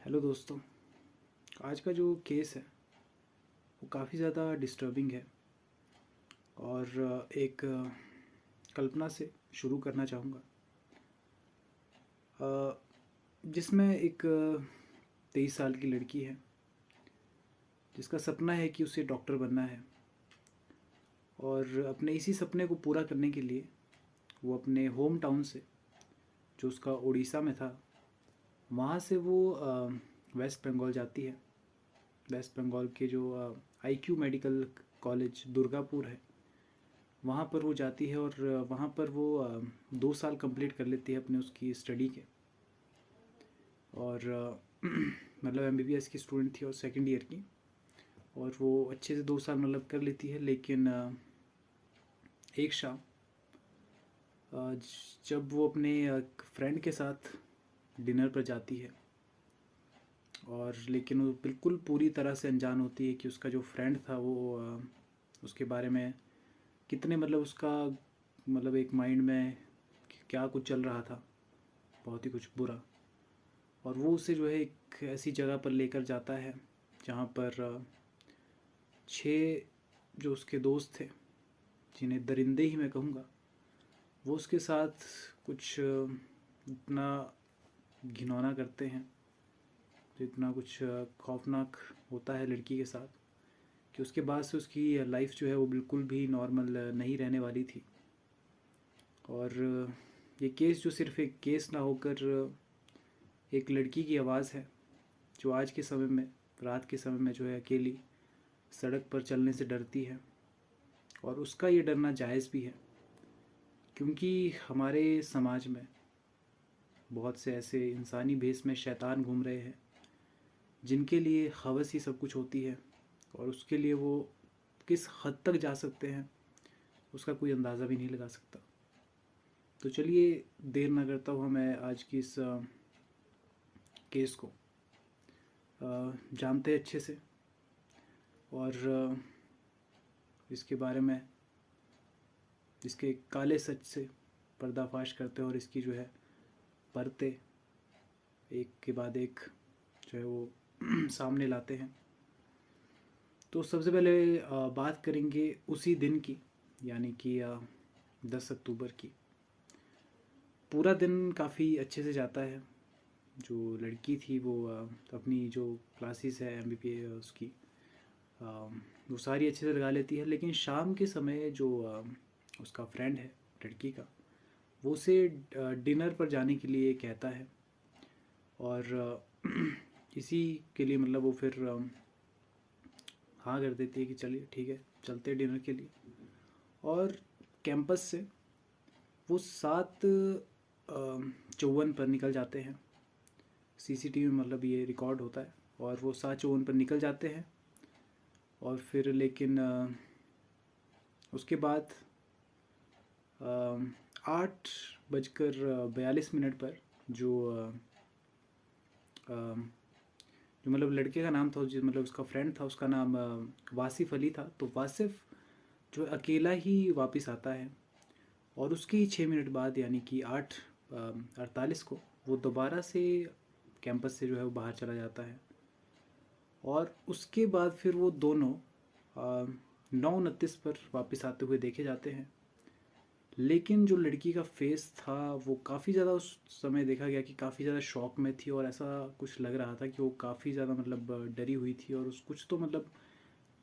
Hello दोस्तों। आज का जो केस है वो काफ़ी ज़्यादा डिस्टर्बिंग है और एक कल्पना से शुरू करना चाहूँगा, जिसमें एक 23 साल की लड़की है जिसका सपना है कि उसे डॉक्टर बनना है। और अपने इसी सपने को पूरा करने के लिए वो अपने होम टाउन से, जो उसका उड़ीसा में था, वहाँ से वो वेस्ट बंगाल जाती है। वेस्ट बंगाल के जो आईक्यू मेडिकल कॉलेज दुर्गापुर है, वहाँ पर वो जाती है और वहाँ पर वो 2 साल कंप्लीट कर लेती है अपने उसकी स्टडी के। और मतलब एमबीबीएस की स्टूडेंट थी और सेकंड ईयर की, और वो अच्छे से 2 साल मतलब कर लेती है। लेकिन एक शाम जब वो अपने फ्रेंड के साथ डिनर पर जाती है, और लेकिन वो बिल्कुल पूरी तरह से अनजान होती है कि उसका जो फ्रेंड था वो उसके बारे में कितने मतलब उसका मतलब एक माइंड में क्या कुछ चल रहा था, बहुत ही कुछ बुरा। और वो उसे जो है एक ऐसी जगह पर लेकर जाता है जहाँ पर 6 जो उसके दोस्त थे, जिन्हें दरिंदे ही मैं कहूँगा, वो उसके साथ कुछ इतना घिनौना करते हैं, तो इतना कुछ खौफनाक होता है लड़की के साथ कि उसके बाद से उसकी लाइफ जो है वो बिल्कुल भी नॉर्मल नहीं रहने वाली थी। और ये केस जो सिर्फ एक केस ना होकर एक लड़की की आवाज़ है, जो आज के समय में, रात के समय में जो है अकेली सड़क पर चलने से डरती है। और उसका ये डरना जायज़ भी है, क्योंकि हमारे समाज में बहुत से ऐसे इंसानी भेष में शैतान घूम रहे हैं जिनके लिए हवस ही सब कुछ होती है, और उसके लिए वो किस हद तक जा सकते हैं उसका कोई अंदाज़ा भी नहीं लगा सकता। तो चलिए, देर ना करता हुआ मैं आज की इस केस को जानते हैं अच्छे से, और इसके बारे में, इसके काले सच से पर्दाफाश करते हैं, और इसकी जो है परतें एक के बाद एक जो है वो सामने लाते हैं। तो सबसे पहले बात करेंगे उसी दिन की, यानी कि 10 अक्टूबर की। पूरा दिन काफ़ी अच्छे से जाता है। जो लड़की थी वो अपनी जो क्लासेस है एमबीबीए उसकी अ, वो सारी अच्छे से लगा लेती है। लेकिन शाम के समय जो उसका फ्रेंड है लड़की का, वो उसे डिनर पर जाने के लिए कहता है। और इसी के लिए मतलब वो फिर हाँ कर देती है कि चलिए ठीक है, चलते हैं डिनर के लिए। और कैंपस से वो 7:54 पर निकल जाते हैं। सीसीटीवी में मतलब ये रिकॉर्ड होता है। और वो 7:54 पर निकल जाते हैं। और फिर लेकिन उसके बाद 8:42 पर जो जो मतलब लड़के का नाम था, जो मतलब उसका फ्रेंड था, उसका नाम वासिफ़ अली था। तो वासिफ़ जो अकेला ही वापस आता है, और उसके ही 6 मिनट बाद यानी कि 8:48 को वो दोबारा से कैंपस से जो है वो बाहर चला जाता है। और उसके बाद फिर वो दोनों 9:29 पर वापस आते हुए देखे जाते हैं। लेकिन जो लड़की का फेस था वो काफ़ी ज़्यादा, उस समय देखा गया कि काफ़ी ज़्यादा शॉक में थी, और ऐसा कुछ लग रहा था कि वो काफ़ी ज़्यादा मतलब डरी हुई थी। और उस कुछ तो मतलब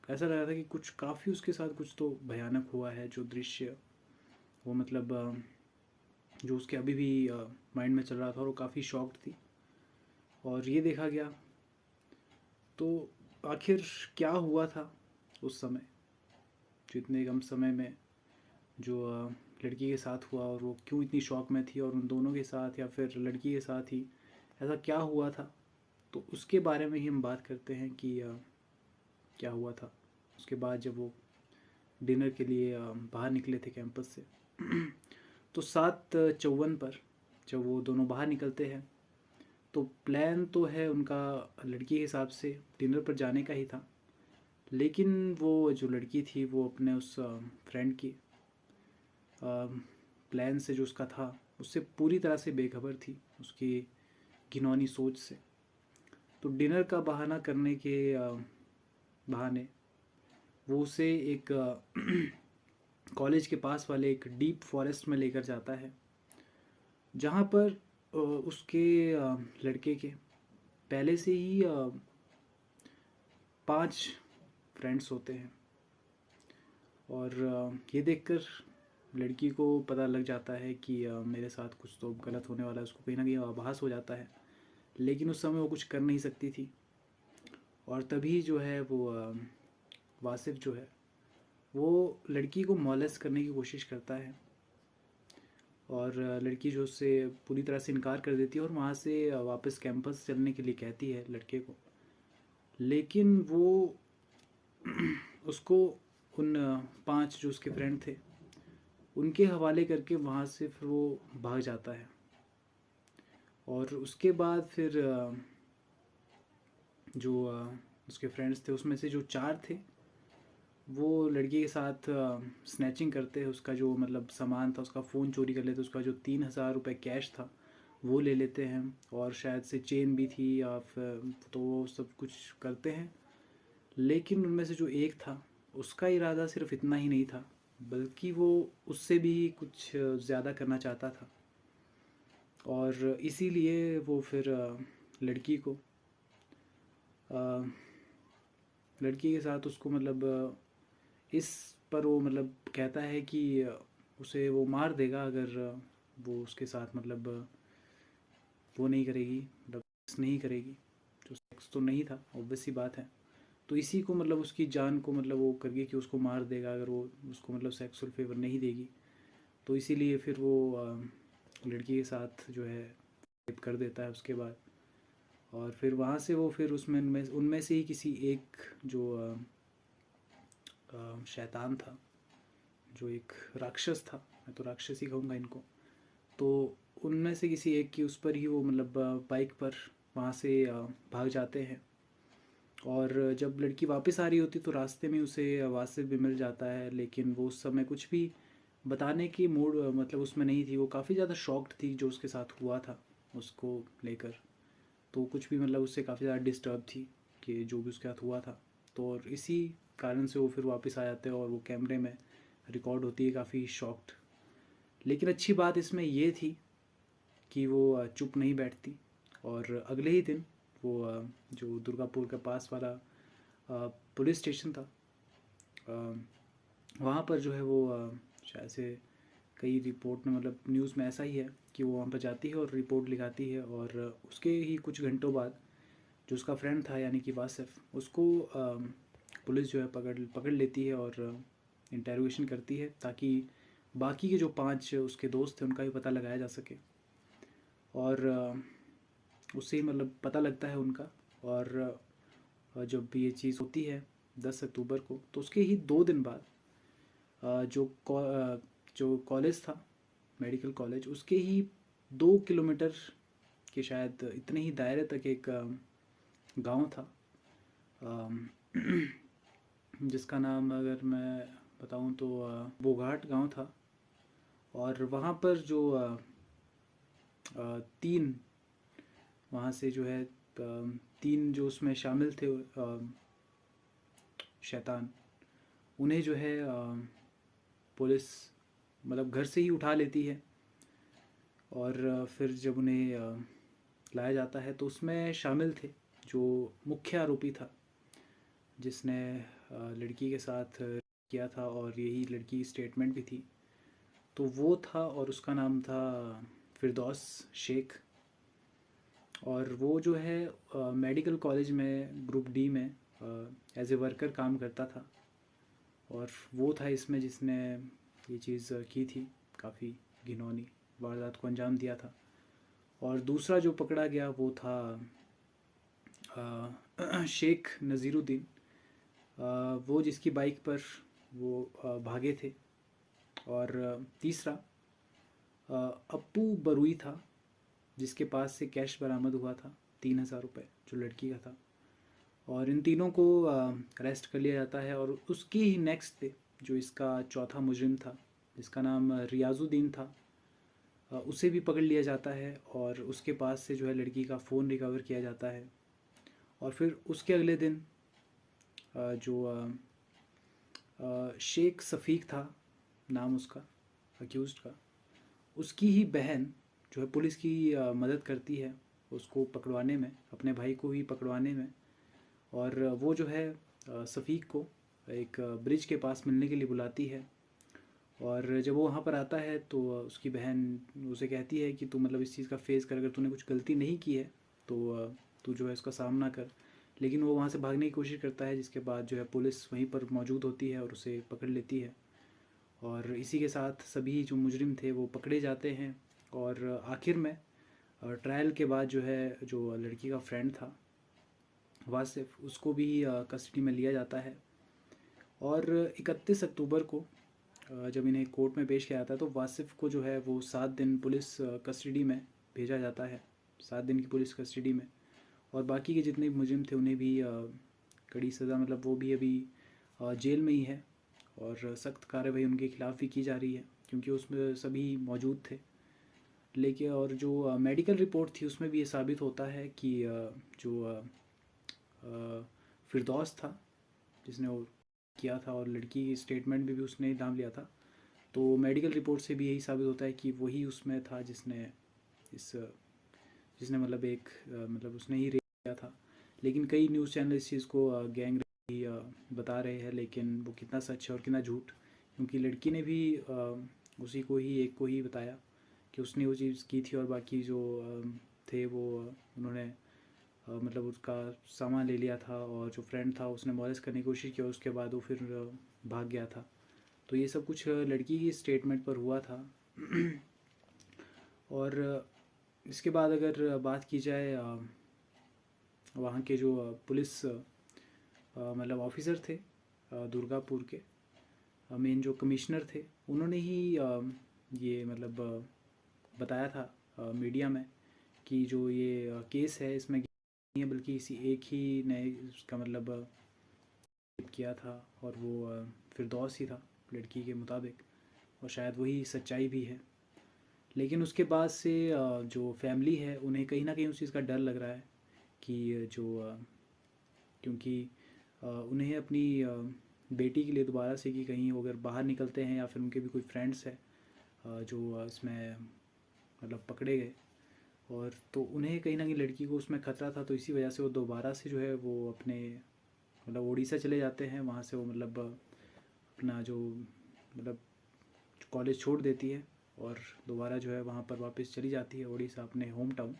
ऐसा लग रहा था कि कुछ काफ़ी उसके साथ कुछ तो भयानक हुआ है। जो दृश्य वो मतलब जो उसके अभी भी माइंड में चल रहा था, और वो काफ़ी शॉक्ड थी। और ये देखा गया तो आखिर क्या हुआ था उस समय, जो इतने कम समय में जो लड़की के साथ हुआ, और वो क्यों इतनी शॉक में थी, और उन दोनों के साथ या फिर लड़की के साथ ही ऐसा क्या हुआ था। तो उसके बारे में ही हम बात करते हैं कि क्या हुआ था उसके बाद जब वो डिनर के लिए बाहर निकले थे कैंपस से। तो 7:54 पर जब वो दोनों बाहर निकलते हैं, तो प्लान तो है उनका लड़की के हिसाब से डिनर पर जाने का ही था। लेकिन वो जो लड़की थी वो अपने उस फ्रेंड की प्लान से, जो उसका था, उससे पूरी तरह से बेखबर थी, उसकी घिनौनी सोच से। तो डिनर का बहाना करने के बहाने वो उसे एक कॉलेज के पास वाले एक डीप फॉरेस्ट में लेकर जाता है, जहाँ पर उसके लड़के के पहले से ही 5 फ्रेंड्स होते हैं। और ये देखकर लड़की को पता लग जाता है कि मेरे साथ कुछ तो गलत होने वाला है। उसको कहीं ना कहीं आभास हो जाता है, लेकिन उस समय वो कुछ कर नहीं सकती थी। और तभी जो है वो वासिफ जो है वो लड़की को मॉलेस्ट करने की कोशिश करता है। और लड़की जो उससे पूरी तरह से इनकार कर देती है और वहाँ से वापस कैंपस चलने के लिए कहती है लड़के को। लेकिन वो उसको उन 5 जो उसके फ्रेंड थे उनके हवाले करके वहाँ से फिर वो भाग जाता है। और उसके बाद फिर जो उसके फ्रेंड्स थे उसमें से जो 4 थे वो लड़की के साथ स्नैचिंग करते हैं। उसका जो मतलब सामान था, उसका फ़ोन चोरी कर लेते हैं, उसका जो 3,000 रुपये कैश था वो ले लेते हैं, और शायद से चेन भी थी या फिर तो वो सब कुछ करते हैं। लेकिन उनमें से जो एक था उसका इरादा सिर्फ इतना ही नहीं था, बल्कि वो उससे भी कुछ ज़्यादा करना चाहता था। और इसीलिए वो फिर लड़की को लड़की के साथ उसको मतलब इस पर वो मतलब कहता है कि उसे वो मार देगा अगर वो उसके साथ मतलब वो नहीं करेगी, मतलब सेक्स नहीं करेगी। जो सेक्स तो नहीं था, ऑब्वियस सी बात है। तो इसी को मतलब उसकी जान को मतलब वो करके कि उसको मार देगा अगर वो उसको मतलब सेक्सुअल फेवर नहीं देगी। तो इसीलिए फिर वो लड़की के साथ जो है रेप कर देता है उसके बाद। और फिर वहाँ से वो फिर उसमें उनमें उनमें से ही किसी एक जो शैतान था, जो एक राक्षस था, मैं तो राक्षस ही कहूँगा इनको, तो उनमें से किसी एक की उस पर ही वो मतलब बाइक पर वहाँ से भाग जाते हैं। और जब लड़की वापस आ रही होती तो रास्ते में उसे वासिफ भी मिल जाता है, लेकिन वो उस समय कुछ भी बताने की मूड मतलब उसमें नहीं थी। वो काफ़ी ज़्यादा शॉक्ड थी जो उसके साथ हुआ था उसको लेकर। तो कुछ भी मतलब उससे काफ़ी ज़्यादा डिस्टर्ब थी कि जो भी उसके साथ हुआ था। तो और इसी कारण से वो फिर वापस आ जाते हैं और वो कैमरे में रिकॉर्ड होती है काफ़ी शॉक्ड। लेकिन अच्छी बात इसमें ये थी कि वो चुप नहीं बैठती, और अगले ही दिन वो जो दुर्गापुर के पास वाला पुलिस स्टेशन था वहाँ पर जो है वो शायद से कई रिपोर्ट में मतलब न्यूज़ में ऐसा ही है कि वो वहाँ पर जाती है और रिपोर्ट लिखाती है। और उसके ही कुछ घंटों बाद जो उसका फ्रेंड था यानी कि वासिफ, उसको पुलिस जो है पकड़ लेती है और इंटेरोगेशन करती है, ताकि बाकी के जो 5 उसके दोस्त थे उनका भी पता लगाया जा सके। और उससे ही मतलब पता लगता है उनका। और जब ये चीज़ होती है 10 अक्टूबर को, तो उसके ही 2 दिन बाद जो कॉलेज था, मेडिकल कॉलेज, उसके ही 2 किलोमीटर के शायद इतने ही दायरे तक एक गांव था अम, जिसका नाम अगर मैं बताऊं तो बोघाट गांव था। और वहाँ पर जो 3 वहाँ से जो है 3 जो उसमें शामिल थे शैतान, उन्हें जो है पुलिस मतलब घर से ही उठा लेती है। और फिर जब उन्हें लाया जाता है तो उसमें शामिल थे जो मुख्य आरोपी था, जिसने लड़की के साथ किया था, और यही लड़की की स्टेटमेंट भी थी, तो वो था। और उसका नाम था फिरदौस शेख। और वो जो है मेडिकल कॉलेज में ग्रुप डी में एज ए वर्कर काम करता था। और वो था इसमें जिसने ये चीज़ की थी, काफ़ी घिनौनी वारदात को अंजाम दिया था। और दूसरा जो पकड़ा गया वो था शेख नज़ीरुद्दीन, वो जिसकी बाइक पर वो भागे थे। और तीसरा अप्पू बरुई था, जिसके पास से कैश बरामद हुआ था 3,000 रुपये जो लड़की का था। और इन तीनों को अरेस्ट कर लिया जाता है। और उसके ही नेक्स्ट डे जो इसका चौथा मुजरिम था, जिसका नाम रियाजुद्दीन था, उसे भी पकड़ लिया जाता है। और उसके पास से जो है लड़की का फ़ोन रिकवर किया जाता है। और फिर उसके अगले दिन जो शेख सफ़ीक था नाम उसका अक्यूज़ड का, उसकी ही बहन जो है पुलिस की मदद करती है उसको पकड़वाने में, अपने भाई को ही पकड़वाने में। और वो जो है सफ़ीक को एक ब्रिज के पास मिलने के लिए बुलाती है। और जब वो वहाँ पर आता है तो उसकी बहन उसे कहती है कि तू मतलब इस चीज़ का फेस कर, अगर तूने कुछ गलती नहीं की है तो तू जो है इसका सामना कर। लेकिन वो वहाँ से भागने की कोशिश करता है, जिसके बाद जो है पुलिस वहीं पर मौजूद होती है और उसे पकड़ लेती है। और इसी के साथ सभी जो मुजरिम थे वो पकड़े जाते हैं। और आखिर में ट्रायल के बाद जो है जो लड़की का फ्रेंड था वासिफ, उसको भी कस्टडी में लिया जाता है। और 31 अक्टूबर को जब इन्हें कोर्ट में पेश किया जाता है तो वासिफ को जो है वो 7 दिन पुलिस कस्टडी में भेजा जाता है, 7 दिन की पुलिस कस्टडी में। और बाकी के जितने भी मुजरिम थे उन्हें भी कड़ी सज़ा, मतलब वो भी अभी जेल में ही है। और सख्त कार्रवाई उनके खिलाफ़ भी की जा रही है क्योंकि उसमें सभी मौजूद थे। लेकिन और जो मेडिकल रिपोर्ट थी उसमें भी ये साबित होता है कि जो फिरदौस था जिसने वो किया था, और लड़की की स्टेटमेंट भी उसने ही नाम लिया था, तो मेडिकल रिपोर्ट से भी यही साबित होता है कि वही उसमें था जिसने जिसने मतलब एक मतलब उसने ही रेप किया था। लेकिन कई न्यूज़ चैनल इस चीज़ को गैंग रेप ही बता रहे हैं, लेकिन वो कितना सच है और कितना झूठ, क्योंकि लड़की ने भी उसी को ही, एक को ही बताया कि उसने वो चीज़ की थी। और बाकी जो थे वो उन्होंने मतलब उसका सामान ले लिया था, और जो फ्रेंड था उसने मॉलेस करने की कोशिश की और उसके बाद वो फिर भाग गया था। तो ये सब कुछ लड़की की स्टेटमेंट पर हुआ था। और इसके बाद अगर बात की जाए वहाँ के जो पुलिस मतलब ऑफिसर थे दुर्गापुर के, मेन जो कमिश्नर थे, उन्होंने ही ये मतलब बताया था मीडिया में कि जो ये केस है इसमें नहीं है बल्कि इसी एक ही ने इसका मतलब किया था, और वो फिरदौस ही था लड़की के मुताबिक, और शायद वही सच्चाई भी है। लेकिन उसके बाद से जो फैमिली है उन्हें कहीं ना कहीं उस चीज़ का डर लग रहा है कि जो क्योंकि उन्हें अपनी बेटी के लिए दोबारा से कि कहीं वो अगर बाहर निकलते हैं या फिर उनके भी कोई फ्रेंड्स हैं जो इसमें मतलब पकड़े गए, और तो उन्हें कहीं ना कहीं लड़की को उसमें खतरा था, तो इसी वजह से वो दोबारा से जो है वो अपने मतलब उड़ीसा चले जाते हैं। वहाँ से वो मतलब अपना जो मतलब कॉलेज छोड़ देती है और दोबारा जो है वहाँ पर वापस चली जाती है उड़ीसा, अपने होम टाउन।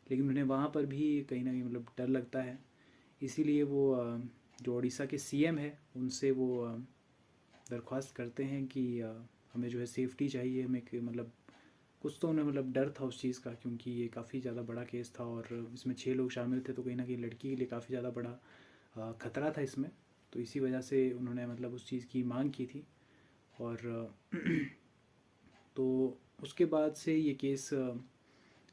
लेकिन उन्हें वहाँ पर भी कहीं ना कहीं मतलब डर लगता है, इसीलिए वो जो उड़ीसा के सीएम है उनसे वो दरख्वास्त करते हैं कि हमें जो है सेफ्टी चाहिए, हमें मतलब कुछ तो उन्हें मतलब डर था उस चीज़ का, क्योंकि ये काफ़ी ज़्यादा बड़ा केस था और इसमें 6 लोग शामिल थे, तो कहीं ना कहीं लड़की के लिए काफ़ी ज़्यादा बड़ा ख़तरा था इसमें। तो इसी वजह से उन्होंने मतलब उस चीज़ की मांग की थी। और तो उसके बाद से ये केस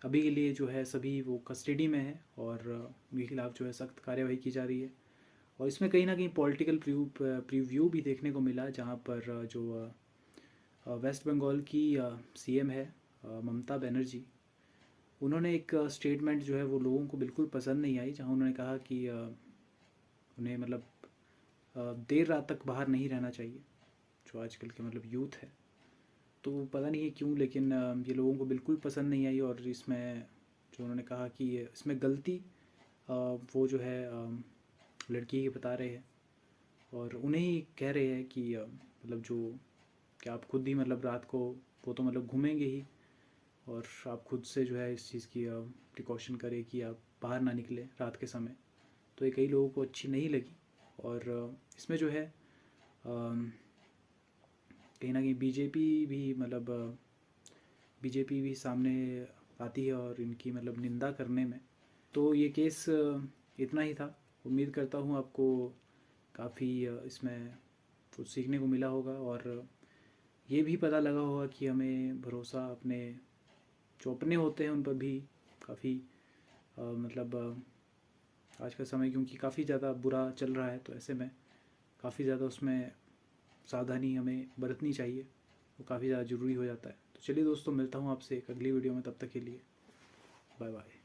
अभी के लिए जो है सभी वो कस्टडी में है और उनके खिलाफ़ जो है सख्त कार्यवाही की जा रही है। और इसमें कहीं ना कहीं पॉलिटिकल प्रीव्यू भी देखने को मिला, जहाँ पर जो वेस्ट बंगाल की सीएम है ममता बनर्जी, उन्होंने एक स्टेटमेंट जो है वो लोगों को बिल्कुल पसंद नहीं आई, जहाँ उन्होंने कहा कि उन्हें मतलब देर रात तक बाहर नहीं रहना चाहिए, जो आजकल के मतलब यूथ है। तो पता नहीं है क्यों, लेकिन ये लोगों को बिल्कुल पसंद नहीं आई। और इसमें जो उन्होंने कहा कि इसमें गलती वो जो है लड़की की बता रहे हैं, और उन्हें ही कह रहे हैं कि मतलब जो कि आप खुद ही मतलब रात को वो तो मतलब घूमेंगे ही, और आप खुद से जो है इस चीज़ की प्रिकॉशन करें कि आप बाहर ना निकलें रात के समय। तो ये कई लोगों को अच्छी नहीं लगी। और इसमें जो है कहीं ना कहीं बीजेपी भी मतलब बीजेपी भी सामने आती है और इनकी मतलब निंदा करने में। तो ये केस इतना ही था। उम्मीद करता हूँ आपको काफ़ी इसमें कुछ सीखने को मिला होगा, और ये भी पता लगा होगा कि हमें भरोसा अपने जो अपने होते हैं उन पर भी काफ़ी मतलब आज का समय क्योंकि काफ़ी ज़्यादा बुरा चल रहा है, तो ऐसे में काफ़ी ज़्यादा उसमें सावधानी हमें बरतनी चाहिए, वो काफ़ी ज़्यादा ज़रूरी हो जाता है। तो चलिए दोस्तों, मिलता हूँ आपसे एक अगली वीडियो में, तब तक के लिए बाय बाय।